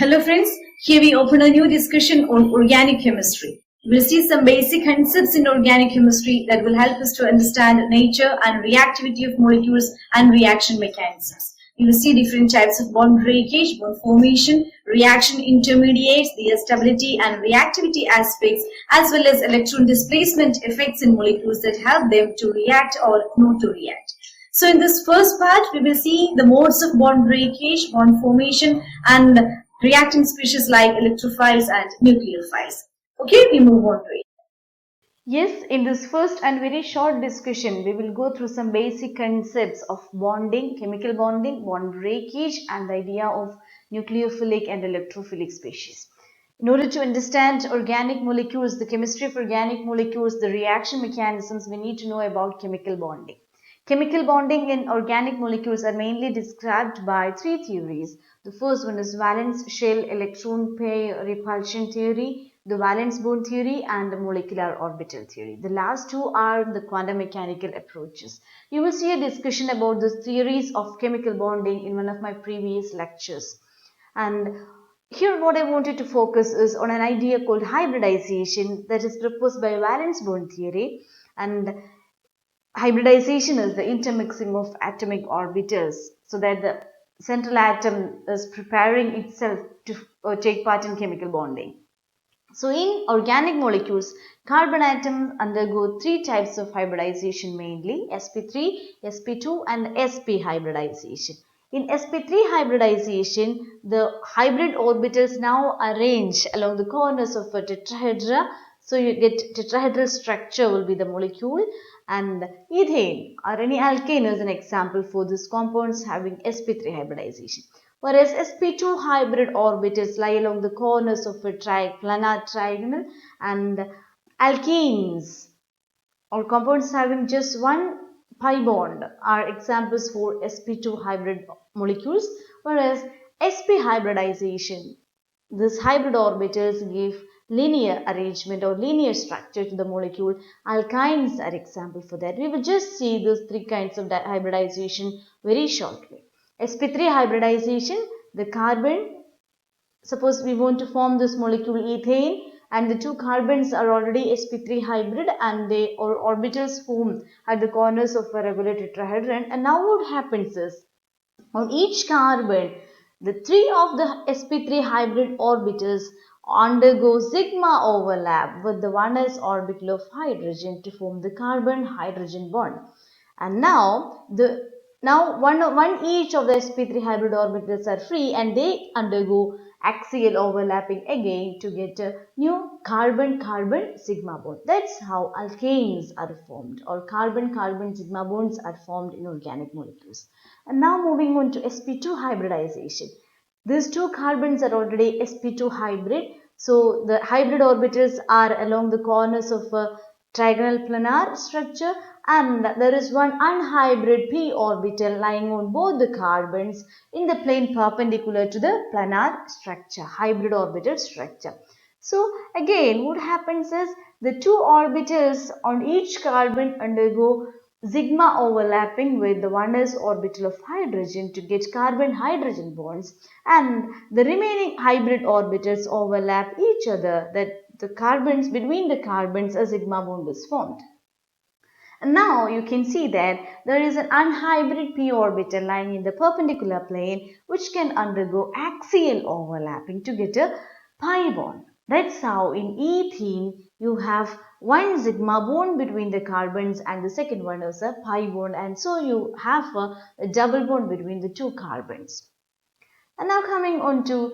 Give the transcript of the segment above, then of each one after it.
Hello friends, here we open a new discussion on organic chemistry. We'll see some basic concepts in organic chemistry that will help us to understand nature and reactivity of molecules and reaction mechanisms. We will see different types of bond breakage, bond formation, reaction intermediates, their stability and reactivity aspects, as well as electron displacement effects in molecules that help them to react or not to react. So in this first part, we will see the modes of bond breakage, bond formation, and reacting species like electrophiles and nucleophiles. Okay, we move on to it. Yes, in this first and very short discussion, we will go through some basic concepts of bonding, chemical bonding, bond breakage, and the idea of nucleophilic and electrophilic species. In order to understand organic molecules, the chemistry of organic molecules, the reaction mechanisms, we need to know about chemical bonding. Chemical bonding in organic molecules are mainly described by three theories. The first one is valence shell electron pair repulsion theory, the valence bond theory, and the molecular orbital theory. The last two are the quantum mechanical approaches. You will see a discussion about the theories of chemical bonding in one of my previous lectures. And here what I wanted to focus is on an idea called hybridization that is proposed by valence bond theory. And hybridization is the intermixing of atomic orbitals so that the central atom is preparing itself to take part in chemical bonding. So in organic molecules, carbon atoms undergo three types of hybridization mainly, sp3, sp2 and sp hybridization. In sp3 hybridization, the hybrid orbitals now arrange along the corners of a tetrahedra. So you get tetrahedral structure will be the molecule, and ethane or any alkane is an example for these compounds having sp3 hybridization. Whereas sp2 hybrid orbitals lie along the corners of a planar trigonal, and alkenes or compounds having just one pi bond are examples for sp2 hybrid molecules, whereas sp hybridization, these hybrid orbitals give linear arrangement or linear structure to the molecule. Alkynes are example for that. We will just see these three kinds of hybridization very shortly. sp3 hybridization, the carbon, suppose we want to form this molecule ethane and the two carbons are already sp3 hybrid and they or orbitals form at the corners of a regular tetrahedron. And now what happens is, on each carbon, the three of the sp3 hybrid orbitals undergo sigma overlap with the 1s orbital of hydrogen to form the carbon-hydrogen bond. And now one each of the sp3 hybrid orbitals are free and they undergo axial overlapping again to get a new carbon-carbon sigma bond. That's how alkanes are formed, or carbon-carbon sigma bonds are formed in organic molecules. And now moving on to sp2 hybridization. These two carbons are already sp2 hybrid. So the hybrid orbitals are along the corners of a trigonal planar structure, and there is one unhybrid p orbital lying on both the carbons in the plane perpendicular to the planar structure, hybrid orbital structure. So again what happens is, the two orbitals on each carbon undergo sigma overlapping with the 1s orbital of hydrogen to get carbon-hydrogen bonds, and the remaining hybrid orbitals overlap each other, that the carbons between the carbons a sigma bond is formed. And now you can see that there is an unhybrid p orbital lying in the perpendicular plane which can undergo axial overlapping to get a pi bond. That's how in ethene you have one sigma bond between the carbons and the second one is a pi bond, and so you have a double bond between the two carbons. And now coming on to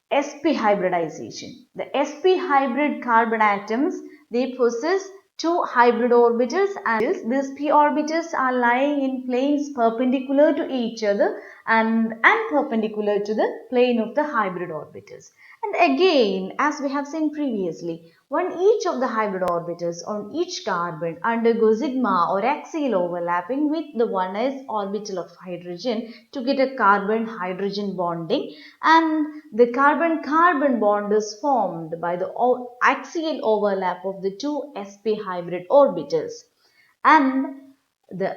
sp hybridization. The sp hybrid carbon atoms, they possess two hybrid orbitals, and these p orbitals are lying in planes perpendicular to each other and perpendicular to the plane of the hybrid orbitals. And again, as we have seen previously, one each of the hybrid orbitals on each carbon undergo sigma or axial overlapping with the 1s orbital of hydrogen to get a carbon-hydrogen bonding, and the carbon-carbon bond is formed by the axial overlap of the two sp hybrid orbitals. And the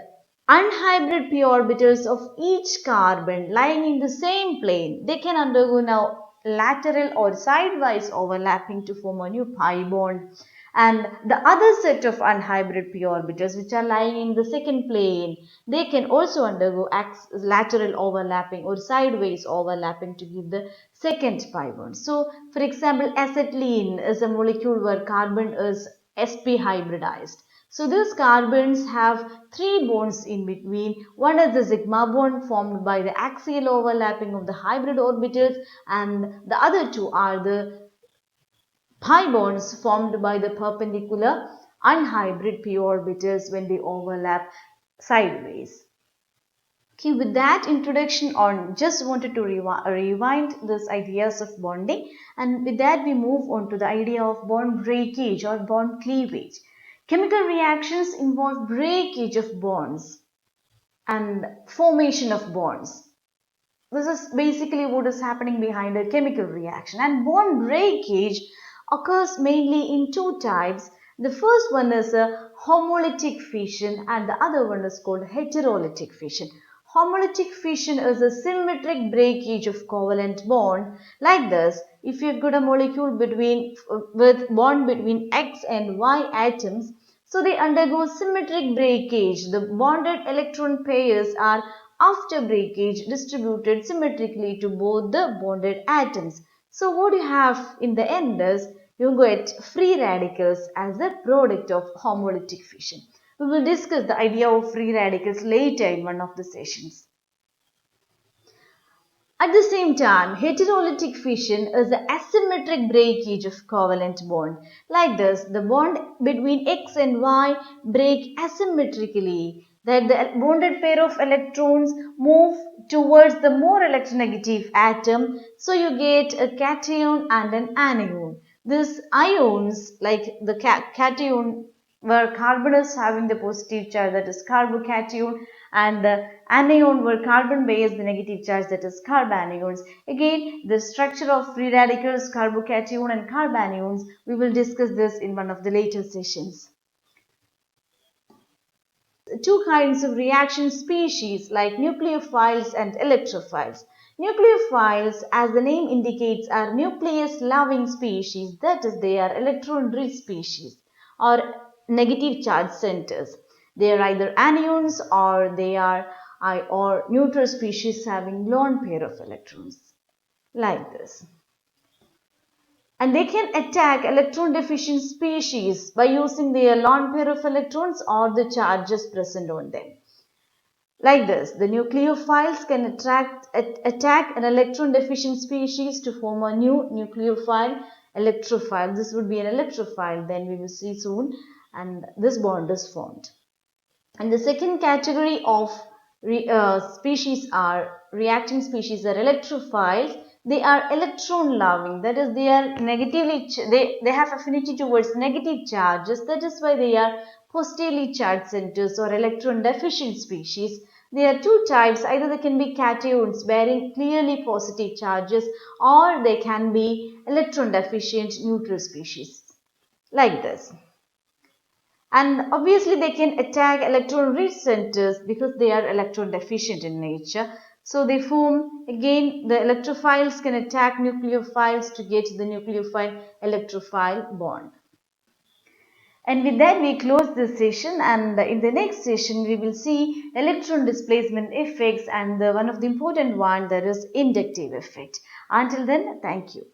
unhybrid p orbitals of each carbon lying in the same plane, they can undergo now lateral or sidewise overlapping to form a new pi bond. And the other set of unhybrid p orbitals which are lying in the second plane, they can also undergo lateral overlapping or sideways overlapping to give the second pi bond. So, for example, acetylene is a molecule where carbon is sp hybridized. So these carbons have three bonds in between. One is the sigma bond formed by the axial overlapping of the hybrid orbitals, and the other two are the pi bonds formed by the perpendicular unhybrid p orbitals when they overlap sideways. Okay, with that introduction on, just wanted to rewind these ideas of bonding, and with that we move on to the idea of bond breakage or bond cleavage. Chemical reactions involve breakage of bonds and formation of bonds. This is basically what is happening behind a chemical reaction, and bond breakage occurs mainly in two types. The first one is a homolytic fission and the other one is called heterolytic fission. Homolytic fission is a symmetric breakage of covalent bond. Like this, if you've got a molecule with bond between X and Y atoms, so they undergo symmetric breakage. The bonded electron pairs are after breakage distributed symmetrically to both the bonded atoms. So what you have in the end is you get free radicals as a product of homolytic fission. We will discuss the idea of free radicals later in one of the sessions. At the same time, heterolytic fission is the asymmetric breakage of covalent bond. Like this, the bond between X and Y break asymmetrically, that the bonded pair of electrons move towards the more electronegative atom, so you get a cation and an anion. These ions, like the cation where carbon is having the positive charge, that is carbocation, and the anion where carbon bears the negative charge, that is carbanions. Again, the structure of free radicals, carbocation and carbanions, we will discuss this in one of the later sessions. Two kinds of reaction species like nucleophiles and electrophiles. Nucleophiles, as the name indicates, are nucleus loving species, that is, they are electron rich species or negative charge centers. They are either anions or they are neutral species having lone pair of electrons, like this. And they can attack electron deficient species by using their lone pair of electrons or the charges present on them. Like this, the nucleophiles can attack an electron deficient species to form a new nucleophile electrophile. This would be an electrophile, then we will see soon, and this bond is formed. And the second category of species are reacting species are electrophiles. They are electron loving, that is, they are they have affinity towards negative charges. That is why they are positively charged centers or electron deficient species. There are two types. Either they can be cations bearing clearly positive charges, or they can be electron deficient neutral species, like this. And obviously they can attack electron rich centers because they are electron deficient in nature. So they form, again, the electrophiles can attack nucleophiles to get the nucleophile electrophile bond. And with that we close this session, and in the next session we will see electron displacement effects and one of the important one, that is inductive effect. Until then, thank you.